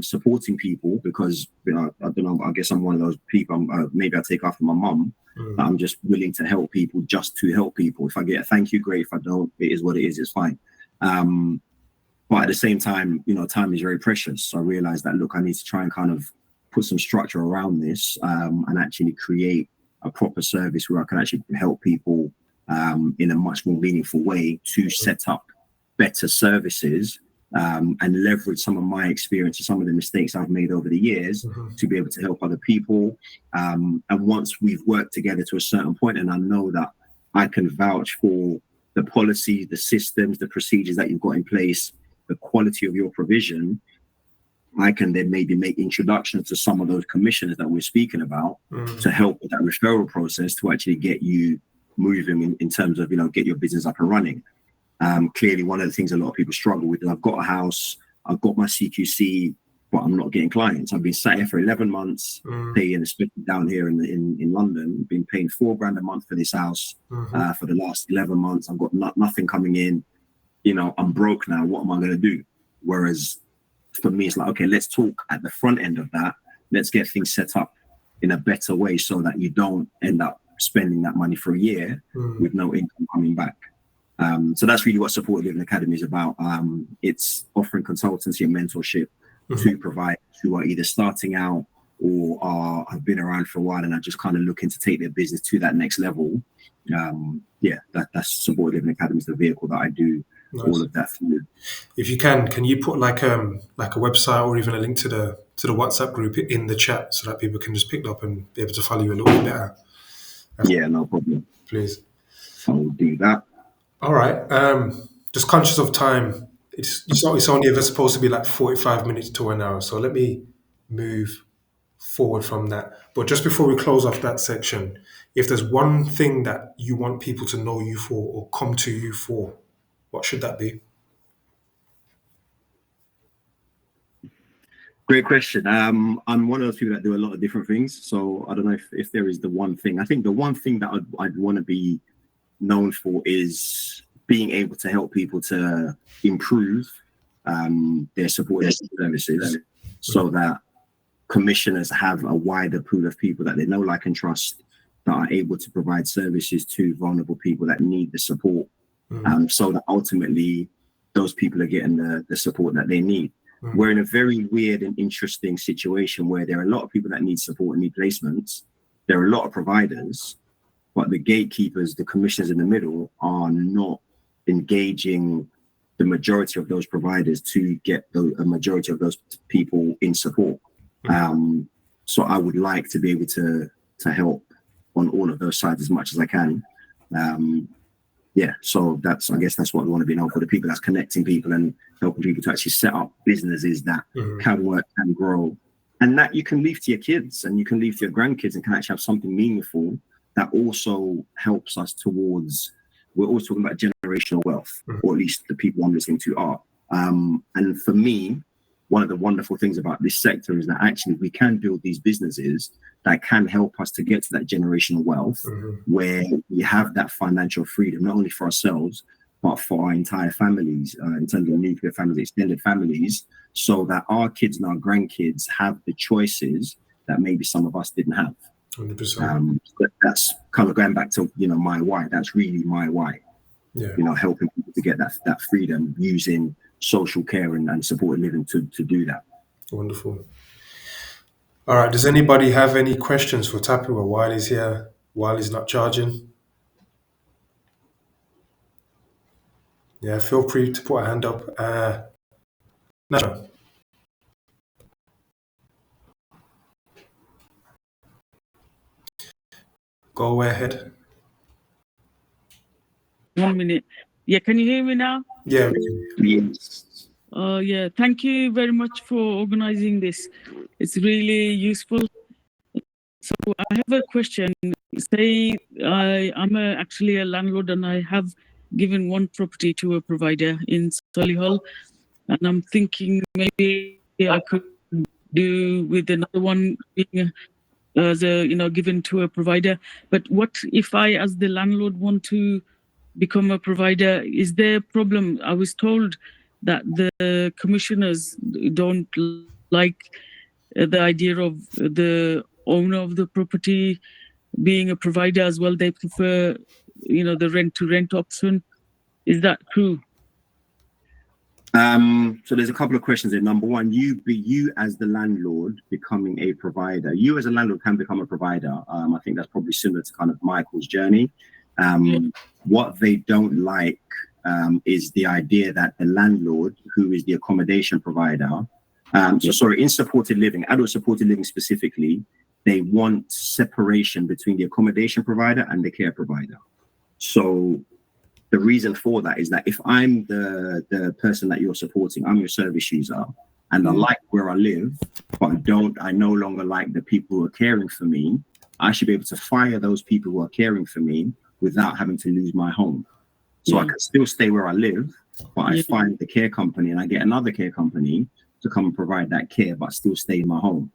supporting people because, I don't know, I guess I'm one of those people, maybe I take after my mum. I'm just willing to help people just to help people. If I get a thank you, great. If I don't, it is what it is. It's fine. But at the same time, time is very precious. So I realized that, look, I need to try and kind of put some structure around this and actually create a proper service where I can actually help people in a much more meaningful way to set up better services and leverage some of my experience and some of the mistakes I've made over the years to be able to help other people. And once we've worked together to a certain point, and I know that I can vouch for the policies, the systems, the procedures that you've got in place, the quality of your provision, I can then maybe make introductions to some of those commissioners that we're speaking about to help with that referral process to actually get you moving in terms of, get your business up and running. Clearly, one of the things a lot of people struggle with is I've got a house, I've got my CQC, but I'm not getting clients. I've been sat here for 11 months, paying, especially down here in London, been paying £4,000 a month for this house for the last 11 months. I've got nothing coming in. I'm broke now. What am I going to do? Whereas for me, it's like, okay, let's talk at the front end of that. Let's get things set up in a better way so that you don't end up spending that money for a year with no income coming back. So that's really what Supported Living Academy is about. It's offering consultancy and mentorship to providers who are either starting out or have been around for a while and are just kind of looking to take their business to that next level. That's Supported Living Academy is the vehicle that I do all of that through. If you can you put like a website or even a link to the WhatsApp group in the chat so that people can just pick it up and be able to follow you a little bit better? Yeah, no problem. Please. I'll do that. All right. Just conscious of time. It's only ever supposed to be like 45 minutes to an hour. So let me move forward from that. But just before we close off that section, if there's one thing that you want people to know you for or come to you for, what should that be? Great question. I'm one of those people that do a lot of different things. So I don't know if there is the one thing. I think the one thing that I'd want to be known for is being able to help people to improve their support services so that commissioners have a wider pool of people that they know, like, and trust, that are able to provide services to vulnerable people that need the support, so that ultimately those people are getting the support that they need. We're in a very weird and interesting situation where there are a lot of people that need support and need placements. There are a lot of providers, but the gatekeepers, the commissioners in the middle, are not engaging the majority of those providers to get a majority of those people in support. So I would like to be able to help on all of those sides as much as I can. So I guess that's what we want to be known for, the people that's connecting people and helping people to actually set up businesses that can work and grow, and that you can leave to your kids and you can leave to your grandkids and can actually have something meaningful that also helps us towards, we're always talking about generational wealth, or at least the people I'm listening to are. And for me, one of the wonderful things about this sector is that actually we can build these businesses that can help us to get to that generational wealth, where we have that financial freedom, not only for ourselves, but for our entire families, in terms of nuclear families, extended families, so that our kids and our grandkids have the choices that maybe some of us didn't have. 100%. That's kind of going back to, my why. That's really my why. Yeah. Helping people to get that freedom using social care and supported living to do that. Wonderful. All right. Does anybody have any questions for Tapua while he's here, while he's not charging? Yeah, feel free to put a hand up. No. Go ahead. 1 minute. Yeah, can you hear me now? Yeah. Yes. Thank you very much for organizing this. It's really useful. So I have a question. Say I'm actually a landlord and I have given one property to a provider in Solihull, and I'm thinking maybe I could do with another one being given to a provider. But what if I, as the landlord, want to become a provider? Is there a problem? I was told that the commissioners don't like the idea of the owner of the property being a provider as well. They prefer, the rent-to-rent option. Is that true? So there's a couple of questions there. Number one, you as the landlord becoming a provider. You as a landlord can become a provider. I think that's probably similar to kind of Michael's journey. What they don't like is the idea that the landlord, who is the accommodation provider, in supported living, adult supported living specifically, they want separation between the accommodation provider and the care provider. So the reason for that is that if I'm the person that you're supporting, I'm your service user, and I like where I live, but I no longer like the people who are caring for me, I should be able to fire those people who are caring for me without having to lose my home. So I can still stay where I live, but I find the care company and I get another care company to come and provide that care, but still stay in my home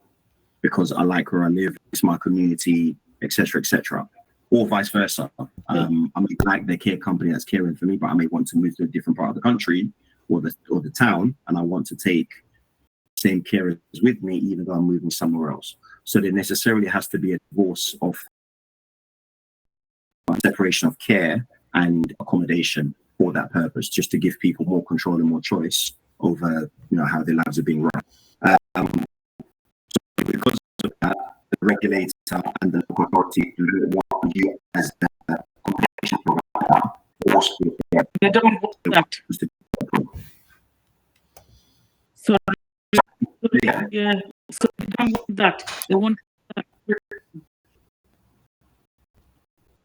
because I like where I live, it's my community, etc., etc. Or vice versa. I may like the care company that's caring for me, but I may want to move to a different part of the country or the town, and I want to take the same carers with me, even though I'm moving somewhere else. So there necessarily has to be a divorce of separation of care and accommodation for that purpose, just to give people more control and more choice over, how their lives are being run. So because of that, the regulator and the local authority do want you as the accommodation provider. They don't want that. So they don't want that. They want that.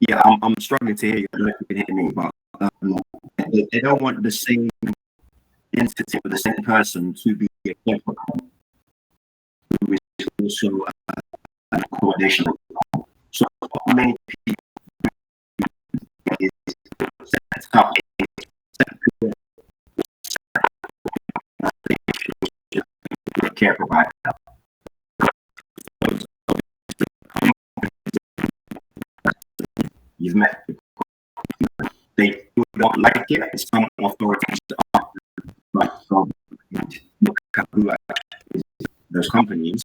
Yeah, I'm struggling to hear you. I don't know if you can hear me, but they don't want the same entity or the same person to be a care provider, who is also an accommodation. So many people set up a care provider. You've met people. They don't like it. Some authorities are like look at who are those companies,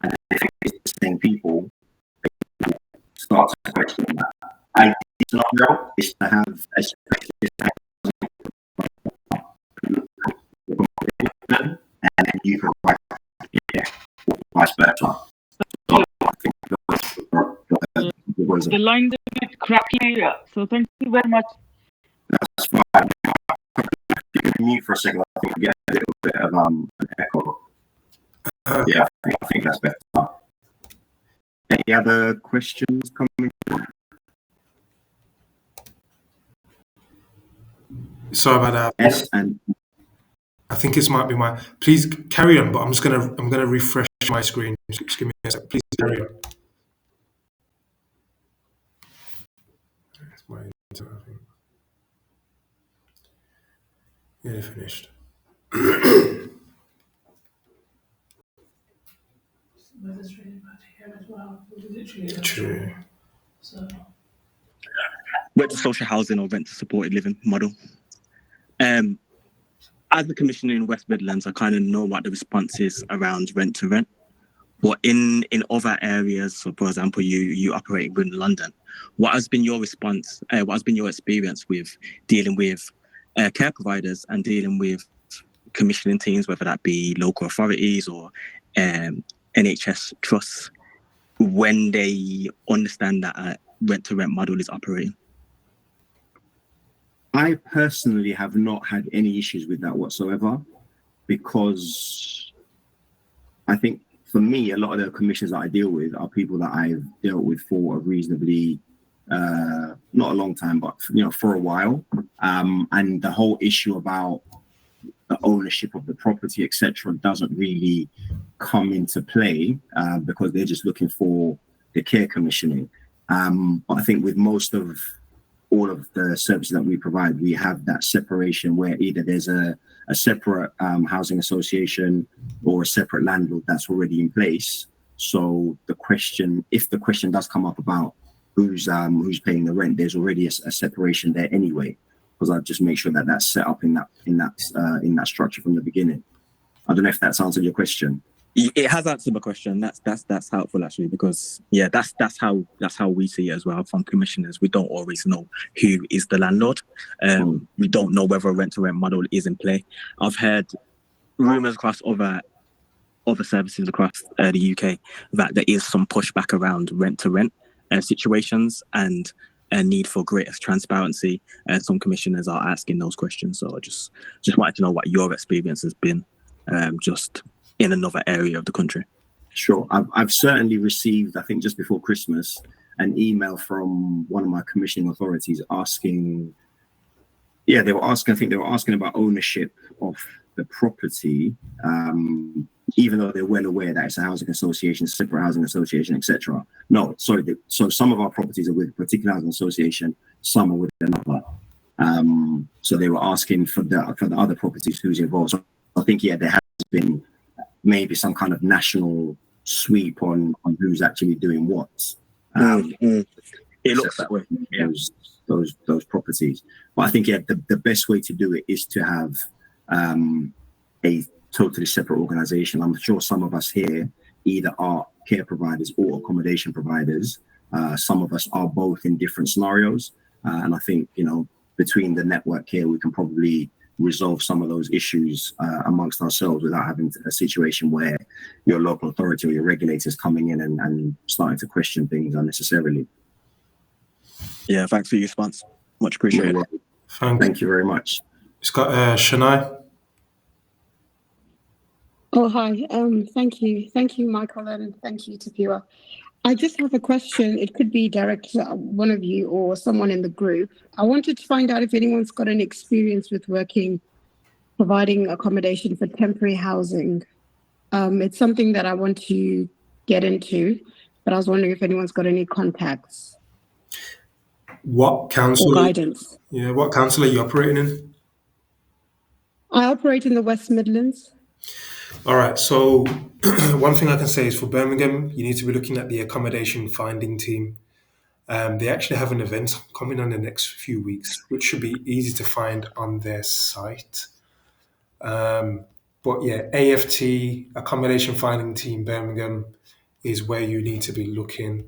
and if it's the same people, they start to question that. I scenario is to have a specialist and then you provide or vice versa. So I think the line is a bit crackly, so thank you very much. That's fine. Mute for a second. I think we get a little bit of an echo. Yeah, I think that's better. Any other questions coming? Sorry about that. Yes, and I think it might be my. Please carry on, but I'm gonna refresh my screen. Just give me a sec. Please carry on. Yeah, finished. Weather's really bad here as well. Literally. True. So. Rent to social housing or rent to supported living model. As a commissioner in West Midlands, I kind of know what the response is around rent to rent. But in other areas, so for example, you operate in London, what has been your response? What has been your experience with dealing with care providers and dealing with commissioning teams, whether that be local authorities or NHS trusts, when they understand that a rent-to-rent model is operating? I personally have not had any issues with that whatsoever, because I think for me, a lot of the commissioners that I deal with are people that I've dealt with for a reasonably, not a long time, but for a while. And the whole issue about the ownership of the property, etc., doesn't really come into play because they're just looking for the care commissioning. But I think with most of all of the services that we provide, we have that separation where either there's a separate housing association or a separate landlord that's already in place. So the question, if the question does come up about who's paying the rent, there's already a separation there anyway, because I just make sure that that's set up in that structure from the beginning. I don't know if that's answered your question. It has answered my question. That's helpful actually, because that's how we see it as well from commissioners. We don't always know who is the landlord. We don't know whether a rent-to-rent model is in play. I've heard rumours across other services across the UK that there is some pushback around rent-to-rent situations, and a need for greater transparency, and some commissioners are asking those questions. So I just wanted to know what your experience has been, just in another area of the country. Sure. I've certainly received, I think just before Christmas, an email from one of my commissioning authorities asking, they were asking about ownership of the property, even though they're well aware that it's a housing association, separate housing association, etc. No, sorry. So some of our properties are with a particular housing association, some are with another. So they were asking for the other properties who's involved. So I think there has been maybe some kind of national sweep on who's actually doing what. It looks that way. Yeah. Those properties. But I think the best way to do it is to have a totally separate organization. I'm sure some of us here either are care providers or accommodation providers. Some of us are both in different scenarios. And I think, between the network here, we can probably resolve some of those issues amongst ourselves without having a situation where your local authority or your regulators coming in and starting to question things unnecessarily. Yeah, thanks for your response. Much appreciated. Thank you very much. It's got Shania. Oh, hi. Thank you, Michael, and thank you, Tapua. I just have a question. It could be directed to one of you or someone in the group. I wanted to find out if anyone's got any experience with providing accommodation for temporary housing. It's something that I want to get into, but I was wondering if anyone's got any contacts What council? or guidance. Yeah, what council are you operating in? I operate in the West Midlands. All right. So one thing I can say is for Birmingham, you need to be looking at the accommodation finding team. They actually have an event coming on the next few weeks, which should be easy to find on their site. But yeah, AFT, Accommodation Finding Team Birmingham, is where you need to be looking.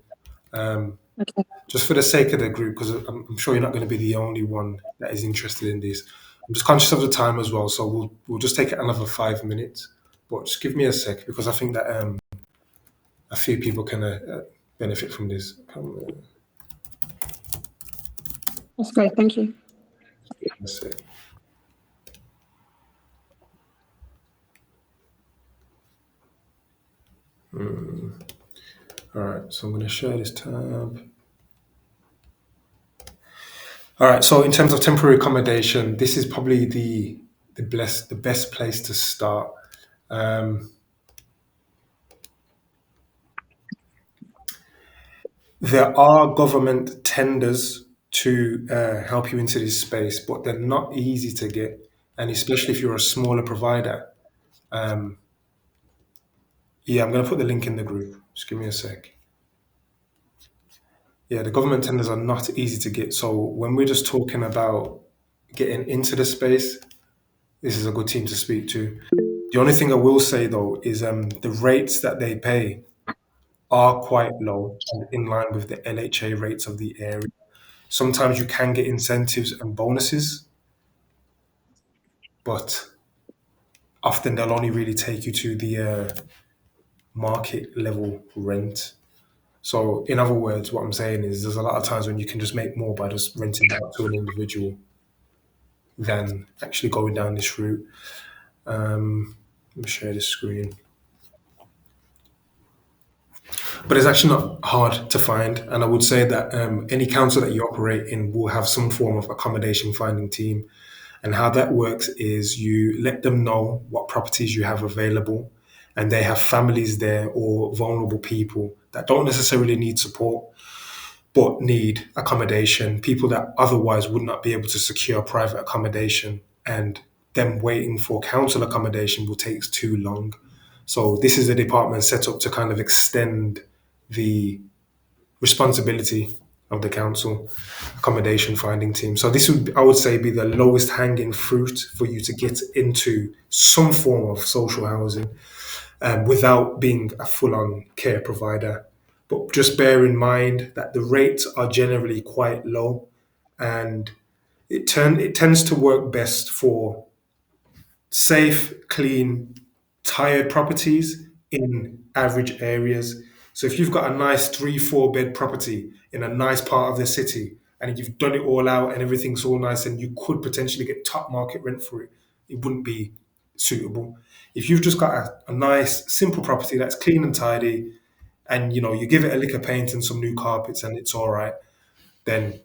Okay. Just for the sake of the group, because I'm sure you're not going to be the only one that is interested in this. I'm just conscious of the time as well, so we'll just take another 5 minutes. But just give me a sec, because I think that a few people can benefit from this. That's great. Thank you. That's it. All right, so I'm going to share this tab. All right, so in terms of temporary accommodation, this is probably the best place to start. There are government tenders to help you into this space, but they're not easy to get, and especially if you're a smaller provider. Yeah, I'm going to put the link in the group. Just give me a sec. Yeah, the government tenders are not easy to get. So when we're just talking about getting into the space, this is a good team to speak to. The only thing I will say though is the rates that they pay are quite low and in line with the LHA rates of the area. Sometimes you can get incentives and bonuses, but often they'll only really take you to the market level rent. So in other words, what I'm saying is there's a lot of times when you can just make more by just renting out to an individual than actually going down this route. Let me share the screen. But it's actually not hard to find. And I would say that any council that you operate in will have some form of accommodation finding team. And how that works is you let them know what properties you have available, and they have families there or vulnerable people that don't necessarily need support, but need accommodation, people that otherwise would not be able to secure private accommodation, and them waiting for council accommodation will take too long. So this is a department set up to kind of extend the responsibility of the council accommodation finding team. So this would, I would say, be the lowest hanging fruit for you to get into some form of social housing without being a full-on care provider. But just bear in mind that the rates are generally quite low, and it tends to work best for safe, clean, tired properties in average areas. So if you've got a nice 3-4 bed property in a nice part of the city and you've done it all out and everything's all nice and you could potentially get top market rent for it, it wouldn't be suitable. If you've just got a nice, simple property that's clean and tidy, and you give it a lick of paint and some new carpets and it's all right, then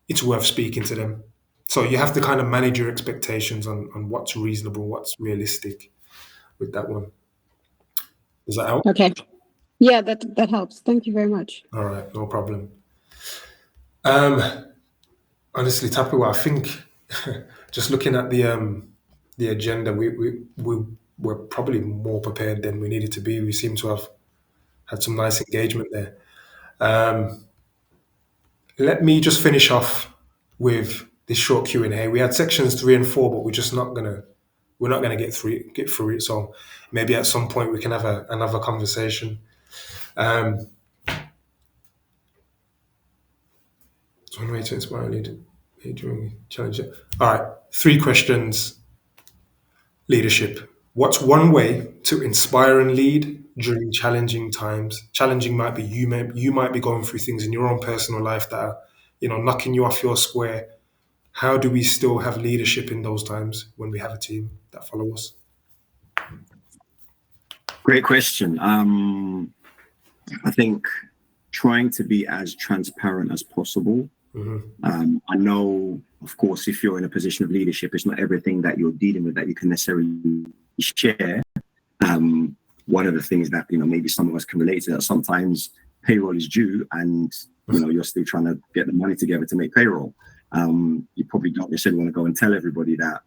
it's worth speaking to them. So you have to kind of manage your expectations on what's reasonable, what's realistic with that one. Does that help? Okay. Yeah, that helps. Thank you very much. All right, no problem. Honestly, Tapiwa, I think just looking at the agenda, we're probably more prepared than we needed to be. We seem to have had some nice engagement there. Let me just finish off with this short Q&A. We had sections 3 and 4, but we're not gonna get through it. So maybe at some point we can have another conversation. One way to inspire leader during challenge. All right, 3 questions. Leadership. What's one way to inspire and lead during challenging times? Challenging might be you might be going through things in your own personal life that are, knocking you off your square. How do we still have leadership in those times when we have a team that follow us? Great question. I think trying to be as transparent as possible. I know, of course, if you're in a position of leadership, it's not everything that you're dealing with that you can necessarily share. One of the things that, maybe some of us can relate to, that sometimes payroll is due and, you're still trying to get the money together to make payroll. You probably don't necessarily want to go and tell everybody that,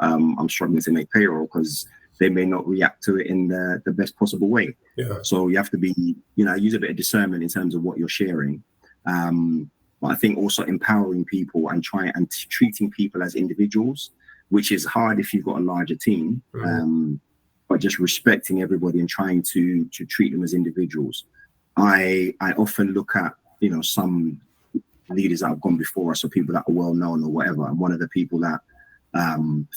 I'm struggling to make payroll, because they may not react to it in the best possible way. Yeah. So you have to be, use a bit of discernment in terms of what you're sharing. But I think also empowering people and treating people as individuals, which is hard if you've got a larger team. But just respecting everybody and trying to treat them as individuals. I often look at, some leaders that have gone before us, or people that are well known or whatever. And one of the people that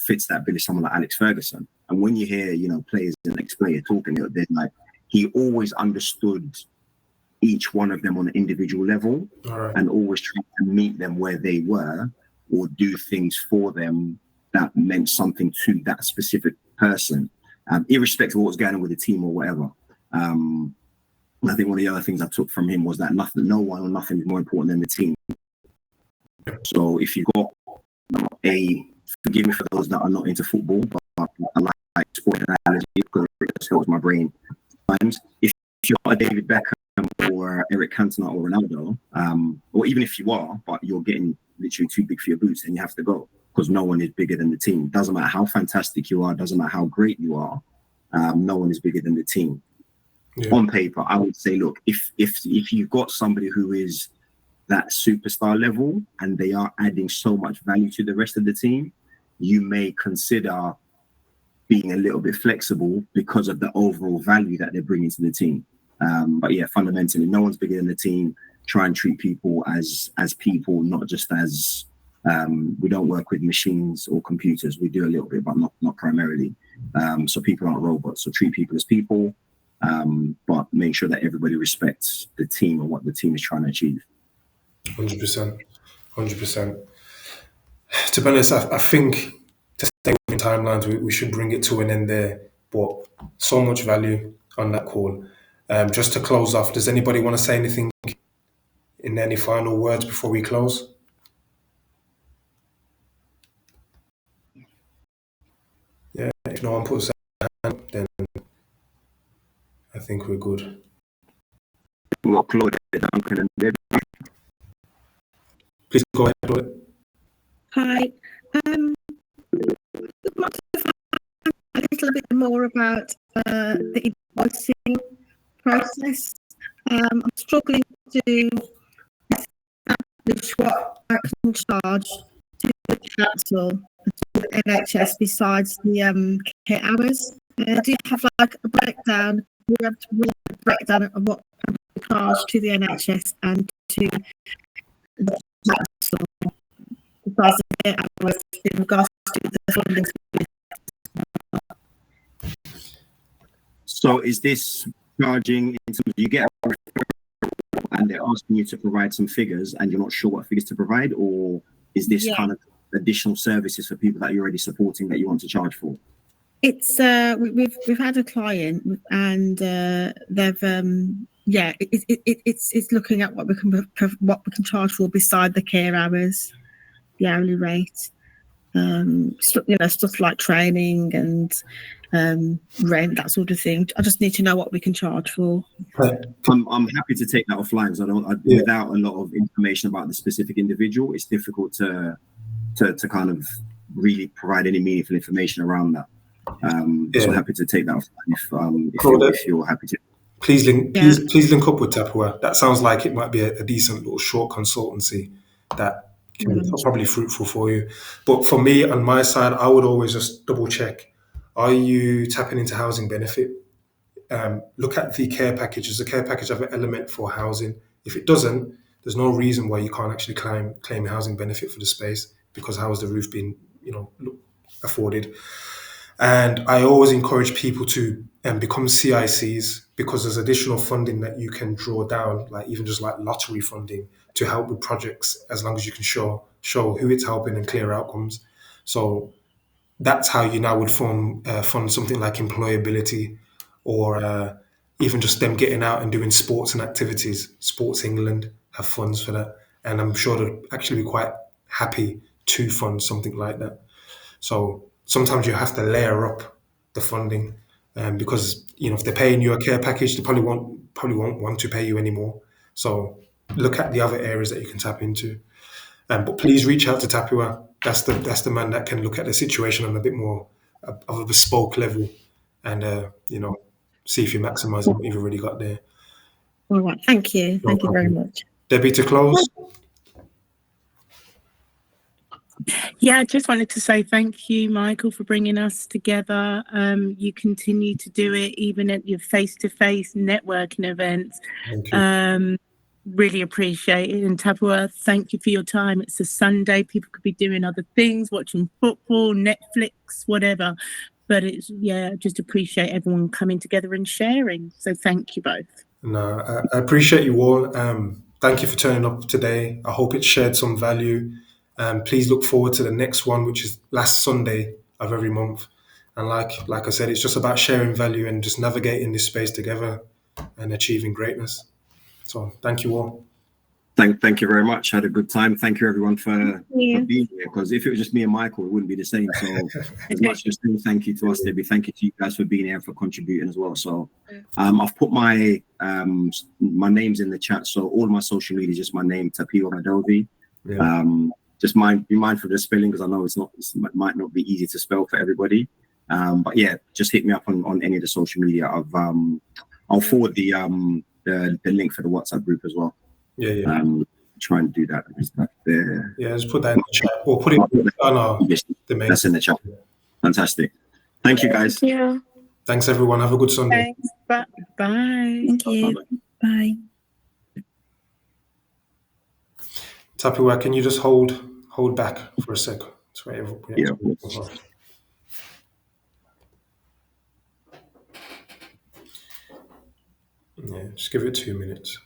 fits that bill is someone like Alex Ferguson. And when you hear, players and ex-player talking, they're like, he always understood each one of them on an individual level, and always trying to meet them where they were, or do things for them that meant something to that specific person, irrespective of what was going on with the team or whatever. I think one of the other things I took from him was that no one or nothing is more important than the team. So if you've got forgive me for those that are not into football, but I like sport analogy because it just helps my brain sometimes. If you're a David Beckham or Eric Cantona or Ronaldo, or even if you are, but you're getting literally too big for your boots, then you have to go, because no one is bigger than the team. Doesn't matter how fantastic you are, doesn't matter how great you are, no one is bigger than the team. Yeah. On paper, I would say, look, if you've got somebody who is that superstar level and they are adding so much value to the rest of the team, you may consider being a little bit flexible because of the overall value that they're bringing to the team. But yeah, fundamentally, no one's bigger than the team. Try and treat people as people, not just as we don't work with machines or computers. We do a little bit, but not primarily. So people aren't robots. So treat people as people, but make sure that everybody respects the team and what the team is trying to achieve. 100%. To be honest, I think to stay within timelines, we should bring it to an end there. But so much value on that call. Just to close off, does anybody want to say anything in any final words before we close? Yeah, if no one puts their hand up, then I think we're good. Well, Claude, Duncan, and David. Please go ahead, Claude. Hi. I want to find a little bit more about the invoicing process. I'm struggling to establish what I can charge to the council and to the NHS besides the care hours. Do you have like a breakdown? Do you have a breakdown of what I charge to the NHS and to the council? In regards to the funding. So is this charging in terms of you get a and they're asking you to provide some figures and you're not sure what figures to provide, or is this Yeah. kind of additional services for people that you're already supporting that you want to charge for? It's we've had a client and they've it's looking at what we can charge for beside the care hours, the hourly rate. Stuff like training and rent, that sort of thing. I just need to know what we can charge for. I'm happy to take that offline because without a lot of information about the specific individual, it's difficult to kind of really provide any meaningful information around that. So happy to take that offline if you're happy to. Please link up with Tapua. That sounds like it might be a decent little short consultancy that can be probably fruitful for you. But for me, on my side, I would always just double check: are you tapping into housing benefit? Look at the care package. Does the care package have an element for housing? If it doesn't, there's no reason why you can't actually claim housing benefit for the space, because how has the roof been, afforded? And I always encourage people to become CICs, because there's additional funding that you can draw down, like even just like lottery funding, to help with projects, as long as you can show who it's helping and clear outcomes. So that's how you now would fund something like employability, or even just them getting out and doing sports and activities. Sports England have funds for that, and I'm sure they'd actually be quite happy to fund something like that. So sometimes you have to layer up the funding, because if they're paying you a care package, they probably won't want to pay you anymore. So look at the other areas that you can tap into. But please reach out to Tapua. That's the man that can look at the situation on a bit more of a bespoke level, and see if you maximise what you've already got there. All right, thank you. Thank you very much. Debbie, to close. Yeah, I just wanted to say thank you, Michael, for bringing us together. You continue to do it even at your face-to-face networking events. Thank you. Really appreciate it. And Tapua, thank you for your time. It's a Sunday. People could be doing other things, watching football, Netflix, whatever. But just appreciate everyone coming together and sharing. So thank you both. No, I appreciate you all. Thank you for turning up today. I hope it shared some value. Please look forward to the next one, which is last Sunday of every month. And like I said, it's just about sharing value and just navigating this space together and achieving greatness. So thank you all. Thank you very much. Had a good time. Thank you everyone for being here, because if it was just me and Michael, it wouldn't be the same. So as much as thank you to us, Debbie, thank you to you guys for being here and for contributing as well. So I've put my names in the chat. So all my social media is just my name, Tapua Madovi. Just be mindful of the spelling, because I know it might not be easy to spell for everybody. But yeah, just hit me up on any of the social media. I'll forward the link for the WhatsApp group as well. Try and do that. Just put that in the chat, or put it on the main. That's in the chat. Fantastic. Thank you, guys. Thank you. Thanks, everyone. Have a good Sunday. Thanks. Bye. Thank you. Bye. Tapua, can you just hold back for a sec? Yeah. Just give it 2 minutes.